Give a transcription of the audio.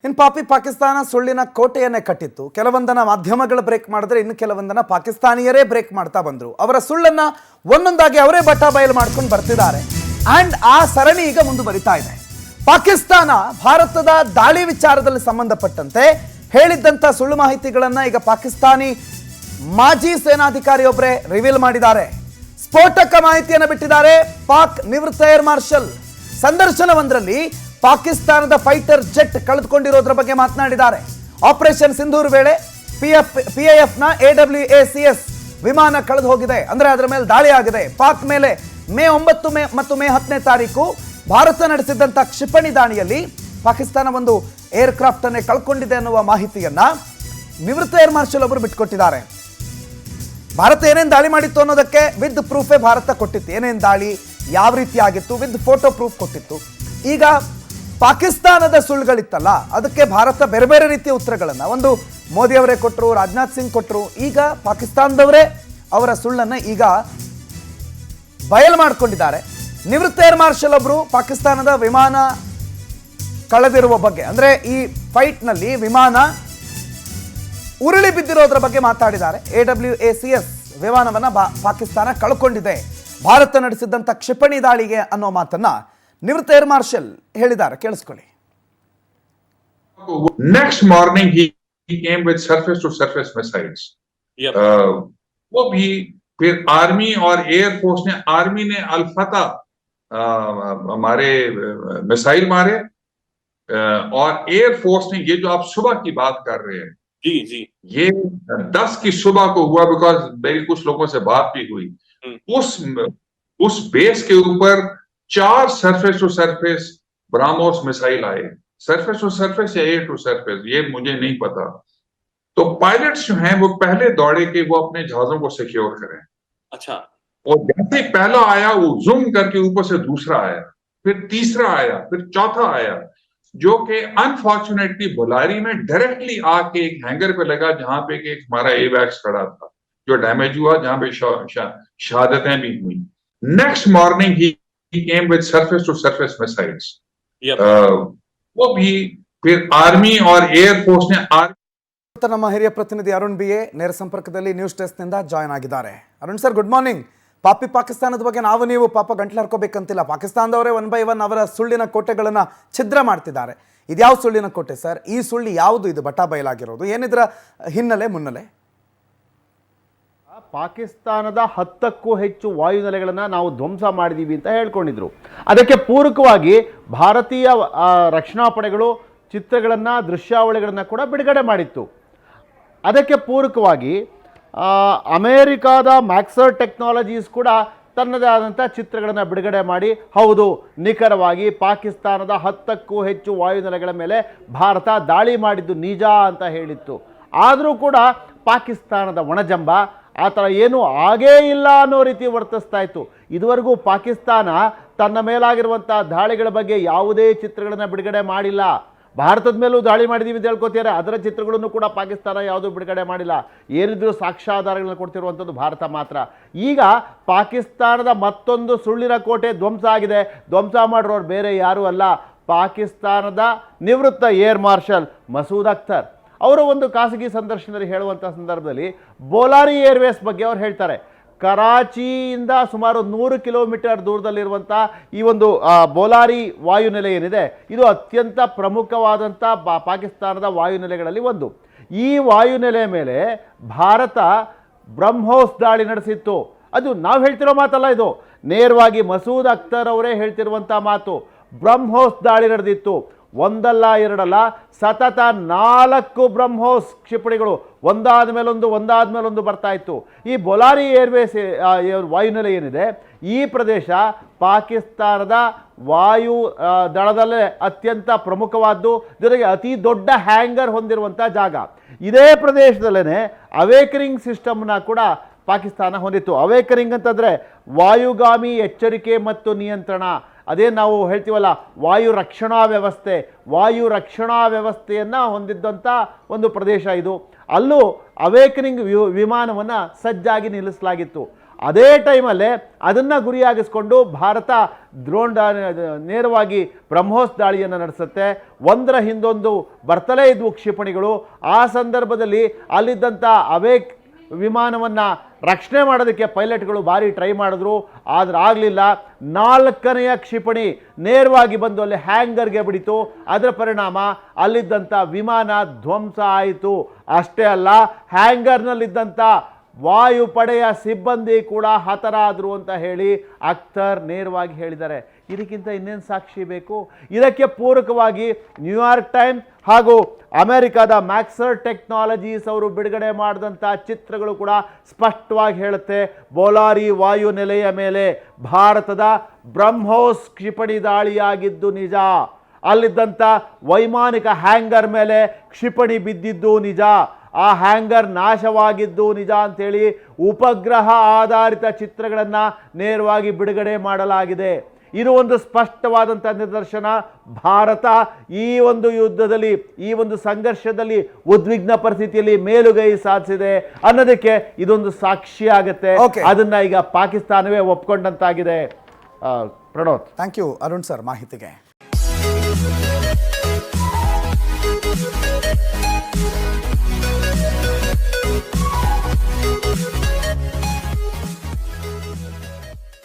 ಇನ್ನು ಪಾಕಿಸ್ತಾನ ಸುಳ್ಳಿನ ಕೋಟೆಯನ್ನೇ ಕಟ್ಟಿತ್ತು. ಕೆಲವೊಂದನ್ನ ಮಾಧ್ಯಮಗಳು ಬ್ರೇಕ್ ಮಾಡಿದ್ರೆ ಇನ್ನು ಕೆಲವೊಂದನ್ನ ಪಾಕಿಸ್ತಾನಿಯರೇ ಬ್ರೇಕ್ ಮಾಡ್ತಾ ಬಂದರು. ಅವರ ಸುಳ್ಳನ್ನ ಒಂದೊಂದಾಗಿ ಅವರೇ ಬಟಾ ಬಯಲು ಮಾಡ್ಕೊಂಡು ಬರ್ತಿದ್ದಾರೆ. ಅಂಡ್ ಆ ಸರಣಿ ಈಗ ಮುಂದುವರಿತಾ ಇದೆ. ಪಾಕಿಸ್ತಾನ ಭಾರತದ ದಾಳಿ ವಿಚಾರದಲ್ಲಿ ಸಂಬಂಧಪಟ್ಟಂತೆ ಹೇಳಿದ್ದಂಥ ಸುಳ್ಳು ಮಾಹಿತಿಗಳನ್ನ ಈಗ ಪಾಕಿಸ್ತಾನಿ ಮಾಜಿ ಸೇನಾಧಿಕಾರಿಯೊಬ್ಬರೇ ರಿವೀಲ್ ಮಾಡಿದ್ದಾರೆ. ಸ್ಫೋಟಕ ಮಾಹಿತಿಯನ್ನು ಬಿಟ್ಟಿದ್ದಾರೆ. ಪಾಕ್ ನಿವೃತ್ತ ಏರ್ ಮಾರ್ಷಲ್ ಸಂದರ್ಶನವೊಂದರಲ್ಲಿ ಪಾಕಿಸ್ತಾನದ ಫೈಟರ್ ಜೆಟ್ ಕಳೆದುಕೊಂಡಿರೋದ್ರ ಬಗ್ಗೆ ಮಾತನಾಡಿದ್ದಾರೆ. ಆಪರೇಷನ್ ಸಿಂಧೂರ್ ವೇಳೆ PIF ನ AWACS ವಿಮಾನ ಕಳೆದು ಹೋಗಿದೆ, ಅಂದ್ರೆ ಅದರ ಮೇಲೆ ದಾಳಿ ಆಗಿದೆ. ಪಾಕ್ ಮೇಲೆ ಮೇ 9 ಮತ್ತು ಮೇ 10ನೇ ತಾರೀಕು ಭಾರತ ನಡೆಸಿದಂತ ಕ್ಷಿಪಣಿ ದಾಳಿಯಲ್ಲಿ ಪಾಕಿಸ್ತಾನ ಒಂದು ಏರ್ ಕ್ರಾಫ್ಟ್ ಅನ್ನೇ ಕಳ್ಕೊಂಡಿದೆ ಅನ್ನುವ ಮಾಹಿತಿಯನ್ನ ನಿವೃತ್ತ ಏರ್ ಮಾರ್ಷಲ್ ಅವರು ಬಿಟ್ಕೊಟ್ಟಿದ್ದಾರೆ. ಭಾರತ ಏನೇನು ದಾಳಿ ಮಾಡಿತ್ತು ಅನ್ನೋದಕ್ಕೆ ವಿತ್ ಪ್ರೂಫೇ ಭಾರತ ಕೊಟ್ಟಿತ್ತು. ಏನೇನು ದಾಳಿ, ಯಾವ ರೀತಿ ಆಗಿತ್ತು, ವಿತ್ ಫೋಟೋ ಪ್ರೂಫ್ ಕೊಟ್ಟಿತ್ತು. ಈಗ ಪಾಕಿಸ್ತಾನದ ಸುಳ್ಳುಗಳಿತ್ತಲ್ಲ, ಅದಕ್ಕೆ ಭಾರತ ಬೇರೆ ಬೇರೆ ರೀತಿಯ ಉತ್ತರಗಳನ್ನು ಒಂದು ಮೋದಿ ಅವರೇ ಕೊಟ್ಟರು, ರಾಜನಾಥ್ ಸಿಂಗ್ ಕೊಟ್ಟರು. ಈಗ ಪಾಕಿಸ್ತಾನದವರೇ ಅವರ ಸುಳ್ಳನ್ನು ಈಗ ಬಯಲು ಮಾಡಿಕೊಂಡಿದ್ದಾರೆ. ನಿವೃತ್ತ ಏರ್ ಮಾರ್ಷಲ್ ಒಬ್ಬರು ಪಾಕಿಸ್ತಾನದ ವಿಮಾನ ಕಳೆದಿರುವ ಬಗ್ಗೆ, ಅಂದರೆ ಈ ಫೈಟ್ನಲ್ಲಿ ವಿಮಾನ ಉರುಳಿ ಬಿದ್ದಿರೋದ್ರ ಬಗ್ಗೆ ಮಾತಾಡಿದ್ದಾರೆ. AWACS ವಿಮಾನವನ್ನು ಪಾಕಿಸ್ತಾನ ಕಳ್ಕೊಂಡಿದೆ ಭಾರತ ನಡೆಸಿದಂಥ ಕ್ಷಿಪಣಿ ದಾಳಿಗೆ ಅನ್ನೋ ಮಾತನ್ನ ನಿವೃತ್ತ ಏರ್ ಮಾರ್ಷಲ್ ಹೇಳಿದ್ದಾರೆ. ಕೇಳಿಸ್ಕೊಳ್ಳಿ. Next morning he came with surface to surface missiles. वो भी फिर आर्मी और एयर फोर्स ने, आर्मी ने अल-फतह हमारे मिसाइल मारे और एयर फोर्स ने, ये जो आप सुबह की बात कर रहे हैं जी ये 10 की सुबह को हुआ, बिकॉज मेरी कुछ लोगों से बात भी हुई. उस बेस के ऊपर 4 surface to surface BrahMos missile आए. सरफेस टू सरफेस या एयर टू सरफेस ये मुझे नहीं पता. तो पायलट्स जो हैं वो पहले दौड़े कि वो अपने जहाजों को सिक्योर करें. अच्छा. और जैसे पहला आया वो जूम करके ऊपर से दूसरा आया, फिर तीसरा आया, फिर चौथा आया, जो कि अनफॉर्चुनेटली बुलारी में डायरेक्टली आके एक हैंगर पे लगा जहां पे एक हमारा एवैक्स खड़ा था, जो डैमेज हुआ, जहां पे शहादतें भी हुई. Next morning he came with surface to surface missiles. वो भी फिर आर्मी और एयर फोर्स ने ನಮ್ಮ ಹಿರಿಯ ಪ್ರತಿನಿಧಿ ಅರುಣ್ BA ನೇರ ಸಂಪರ್ಕದಲ್ಲಿ ನ್ಯೂಸ್ ಡೆಸ್ಕ್ ನಿಂದ ಜಾಯ್ನ್ ಆಗಿದ್ದಾರೆ. Arun sir, good morning. ಪಾಕಿಸ್ತಾನದ ಬಗ್ಗೆ ನಾವು ನೀವು ಪಾಪ ಗಂಟ್ಲು ಹರ್ಕೋಬೇಕಂತಿಲ್ಲ. ಪಾಕಿಸ್ತಾನದವರೇ 1 by 1 ಅವರ ಸುಳ್ಳಿನ ಕೋಟೆಗಳನ್ನು ಛಿದ್ರ ಮಾಡ್ತಿದ್ದಾರೆ. ಇದ್ಯಾವ ಸುಳ್ಳಿನ ಕೋಟೆ ಸರ್? ಈ ಸುಳ್ಳು ಯಾವುದು? ಇದು ಬಟಾ ಬಯಲಾಗಿರೋದು ಏನಿದ್ರ ಹಿನ್ನೆಲೆ ಮುನ್ನೆಲೆ? ಪಾಕಿಸ್ತಾನದ 10ಕ್ಕೂ ಹೆಚ್ಚು ವಾಯುನೆಲೆಗಳನ್ನು ನಾವು ಧ್ವಂಸ ಮಾಡಿದ್ದೀವಿ ಅಂತ ಹೇಳ್ಕೊಂಡಿದ್ರು. ಅದಕ್ಕೆ ಪೂರಕವಾಗಿ ಭಾರತೀಯ ರಕ್ಷಣಾ ಪಡೆಗಳು ಚಿತ್ರಗಳನ್ನು, ದೃಶ್ಯಾವಳಿಗಳನ್ನು ಕೂಡ ಬಿಡುಗಡೆ ಮಾಡಿತ್ತು. ಅದಕ್ಕೆ ಪೂರಕವಾಗಿ ಅಮೇರಿಕಾದ ಮ್ಯಾಕ್ಸರ್ ಟೆಕ್ನಾಲಜೀಸ್ ಕೂಡ ತನ್ನದೇ ಆದಂಥ ಚಿತ್ರಗಳನ್ನು ಬಿಡುಗಡೆ ಮಾಡಿ, ಹೌದು ನಿಖರವಾಗಿ ಪಾಕಿಸ್ತಾನದ 10ಕ್ಕೂ ಹೆಚ್ಚು ವಾಯುನೆಲೆಗಳ ಮೇಲೆ ಭಾರತ ದಾಳಿ ಮಾಡಿದ್ದು ನಿಜ ಅಂತ ಹೇಳಿತ್ತು. ಆದರೂ ಕೂಡ ಪಾಕಿಸ್ತಾನದ ಒಣಜಂಬ ಆ ಥರ ಏನೂ ಆಗೇ ಇಲ್ಲ ಅನ್ನೋ ರೀತಿ ವರ್ತಿಸ್ತಾ ಇತ್ತು. ಇದುವರೆಗೂ ಪಾಕಿಸ್ತಾನ ತನ್ನ ಮೇಲಾಗಿರುವಂಥ ದಾಳಿಗಳ ಬಗ್ಗೆ ಯಾವುದೇ ಚಿತ್ರಗಳನ್ನು ಬಿಡುಗಡೆ ಮಾಡಿಲ್ಲ. ಭಾರತದ ಮೇಲೂ ದಾಳಿ ಮಾಡಿದ್ದೀವಿ ಅಂತ ಹೇಳ್ಕೊತಾರೆ, ಅದರ ಚಿತ್ರಗಳನ್ನು ಕೂಡ ಪಾಕಿಸ್ತಾನ ಯಾವುದೂ ಬಿಡುಗಡೆ ಮಾಡಿಲ್ಲ. ಏನಿದ್ರೂ ಸಾಕ್ಷ್ಯಾಧಾರಗಳನ್ನು ಕೊಡ್ತಿರುವಂಥದ್ದು ಭಾರತ ಮಾತ್ರ. ಈಗ ಪಾಕಿಸ್ತಾನದ ಮತ್ತೊಂದು ಸುಳ್ಳಿನ ಕೋಟೆ ಧ್ವಂಸ ಆಗಿದೆ. ಧ್ವಂಸ ಮಾಡಿರೋರು ಬೇರೆ ಯಾರೂ ಅಲ್ಲ, ಪಾಕಿಸ್ತಾನದ ನಿವೃತ್ತ ಏರ್ ಮಾರ್ಷಲ್ ಮಸೂದ್ ಅಖ್ತರ್. ಅವರು ಒಂದು ಖಾಸಗಿ ಸಂದರ್ಶನದಲ್ಲಿ ಹೇಳುವಂಥ ಸಂದರ್ಭದಲ್ಲಿ ಬೋಲಾರಿ ಏರ್ವೇಸ್ ಬಗ್ಗೆ ಅವ್ರು ಹೇಳ್ತಾರೆ. ಕರಾಚಿಯಿಂದ ಸುಮಾರು 100 ಕಿಲೋಮೀಟರ್ ದೂರದಲ್ಲಿರುವಂಥ ಈ ಒಂದು ಬೋಲಾರಿ ವಾಯುನೆಲೆ ಏನಿದೆ, ಇದು ಅತ್ಯಂತ ಪ್ರಮುಖವಾದಂಥ ಪಾಕಿಸ್ತಾನದ ವಾಯುನೆಲೆಗಳಲ್ಲಿ ಒಂದು. ಈ ವಾಯುನೆಲೆ ಮೇಲೆ ಭಾರತ ಬ್ರಹ್ಮೋಸ್ ದಾಳಿ ನಡೆಸಿತ್ತು. ಅದು ನಾವು ಹೇಳ್ತಿರೋ ಮಾತಲ್ಲ, ಇದು ನೇರವಾಗಿ ಮಸೂದ್ ಅಖ್ತರ್ ಅವರೇ ಹೇಳ್ತಿರುವಂಥ ಮಾತು. ಬ್ರಹ್ಮೋಸ್ ದಾಳಿ ನಡೆದಿತ್ತು. ಒಂದಲ್ಲ ಎರಡಲ್ಲ, ಸತತ 4 ಬ್ರಹ್ಮೋಸ್ ಕ್ಷಿಪಣಿಗಳು ಒಂದಾದ ಮೇಲೊಂದು ಬರ್ತಾ ಇತ್ತು. ಈ ಬೋಲಾರಿ ಏರ್ವೇಸ್ ವಾಯುನೆಲೆ ಏನಿದೆ, ಈ ಪ್ರದೇಶ ಪಾಕಿಸ್ತಾನದ ವಾಯು ದಳದಲ್ಲೇ ಅತ್ಯಂತ ಪ್ರಮುಖವಾದ್ದು, ಜೊತೆಗೆ ಅತಿ ದೊಡ್ಡ ಹ್ಯಾಂಗರ್ ಹೊಂದಿರುವಂಥ ಜಾಗ. ಇದೇ ಪ್ರದೇಶದಲ್ಲೇ ಅವೇಕರಿಂಗ್ ಸಿಸ್ಟಮ್ನ ಕೂಡ ಪಾಕಿಸ್ತಾನ ಹೊಂದಿತ್ತು. ಅವೇಕರಿಂಗ್ ಅಂತಂದರೆ ವಾಯುಗಾಮಿ ಎಚ್ಚರಿಕೆ ಮತ್ತು ನಿಯಂತ್ರಣ. ಅದೇ ನಾವು ಹೇಳ್ತೀವಲ್ಲ ವಾಯು ರಕ್ಷಣಾ ವ್ಯವಸ್ಥೆಯನ್ನು ಹೊಂದಿದ್ದಂಥ ಒಂದು ಪ್ರದೇಶ ಇದು. ಅಲ್ಲೂ ಅವೇಕನಿಂಗ್ ವಿಮಾನವನ್ನು ಸಜ್ಜಾಗಿ ನಿಲ್ಲಿಸಲಾಗಿತ್ತು. ಅದೇ ಟೈಮಲ್ಲೇ ಅದನ್ನು ಗುರಿಯಾಗಿಸ್ಕೊಂಡು ಭಾರತ ನೇರವಾಗಿ ಬ್ರಹ್ಮೋಸ್ ದಾಳಿಯನ್ನು ನಡೆಸುತ್ತೆ. ಒಂದರ ಹಿಂದೊಂದು ಬರ್ತಲೇ ಇದ್ವು ಕ್ಷಿಪಣಿಗಳು. ಆ ಸಂದರ್ಭದಲ್ಲಿ ಅಲ್ಲಿದ್ದಂಥ ಅವೇಕ್ ವಿಮಾನವನ್ನು ರಕ್ಷಣೆ ಮಾಡೋದಕ್ಕೆ ಪೈಲಟ್ಗಳು ಭಾರಿ ಟ್ರೈ ಮಾಡಿದ್ರು, ಆದರೆ ಆಗಲಿಲ್ಲ. 4ನೆಯ ಕ್ಷಿಪಣಿ ನೇರವಾಗಿ ಬಂದು ಅಲ್ಲಿ ಹ್ಯಾಂಗರ್ಗೆ ಬಿಡಿತು. ಅದರ ಪರಿಣಾಮ ಅಲ್ಲಿದ್ದಂಥ ವಿಮಾನ ಧ್ವಂಸ ಆಯಿತು. ಅಷ್ಟೇ ಅಲ್ಲ, ಹ್ಯಾಂಗರ್ನಲ್ಲಿದ್ದಂಥ ವಾಯುಪಡೆಯ ಸಿಬ್ಬಂದಿ ಕೂಡ ಹತರಾದರು ಅಂತ ಹೇಳಿ ಅಖ್ತರ್ ನೇರವಾಗಿ ಹೇಳಿದ್ದಾರೆ. ಇದಕ್ಕಿಂತ ಇನ್ನೇನು ಸಾಕ್ಷಿ ಬೇಕು? ಇದಕ್ಕೆ ಪೂರಕವಾಗಿ ನ್ಯೂಯಾರ್ಕ್ ಟೈಮ್ಸ್ ಹಾಗೂ ಅಮೆರಿಕದ ಮ್ಯಾಕ್ಸರ್ ಟೆಕ್ನಾಲಜೀಸ್ ಅವರು ಬಿಡುಗಡೆ ಮಾಡಿದಂಥ ಚಿತ್ರಗಳು ಕೂಡ ಸ್ಪಷ್ಟವಾಗಿ ಹೇಳುತ್ತೆ, ಬೋಲಾರಿ ವಾಯು ನೆಲೆಯ ಮೇಲೆ ಭಾರತದ ಬ್ರಹ್ಮೋಸ್ ಕ್ಷಿಪಣಿ ದಾಳಿಯಾಗಿದ್ದು ನಿಜ, ಅಲ್ಲಿದ್ದಂಥ ವೈಮಾನಿಕ ಹ್ಯಾಂಗರ್ ಮೇಲೆ ಕ್ಷಿಪಣಿ ಬಿದ್ದಿದ್ದು ನಿಜ, ಆ ಹ್ಯಾಂಗರ್ ನಾಶವಾಗಿದ್ದು ನಿಜ ಅಂತೇಳಿ ಉಪಗ್ರಹ ಆಧಾರಿತ ಚಿತ್ರಗಳನ್ನು ನೇರವಾಗಿ ಬಿಡುಗಡೆ ಮಾಡಲಾಗಿದೆ. ಇದು ಒಂದು ಸ್ಪಷ್ಟವಾದಂಥ ನಿದರ್ಶನ. ಭಾರತ ಈ ಒಂದು ಯುದ್ಧದಲ್ಲಿ, ಈ ಒಂದು ಸಂಘರ್ಷದಲ್ಲಿ ಉದ್ವಿಗ್ನ ಪರಿಸ್ಥಿತಿಯಲ್ಲಿ ಮೇಲುಗೈ ಸಾಧಿಸಿದೆ ಅನ್ನೋದಕ್ಕೆ ಇದೊಂದು ಸಾಕ್ಷಿ ಆಗುತ್ತೆ. ಅದನ್ನ ಈಗ ಪಾಕಿಸ್ತಾನವೇ ಒಪ್ಕೊಂಡಂತಾಗಿದೆ. Pranoth, thank you Arun sir ಮಾಹಿತಿಗೆ.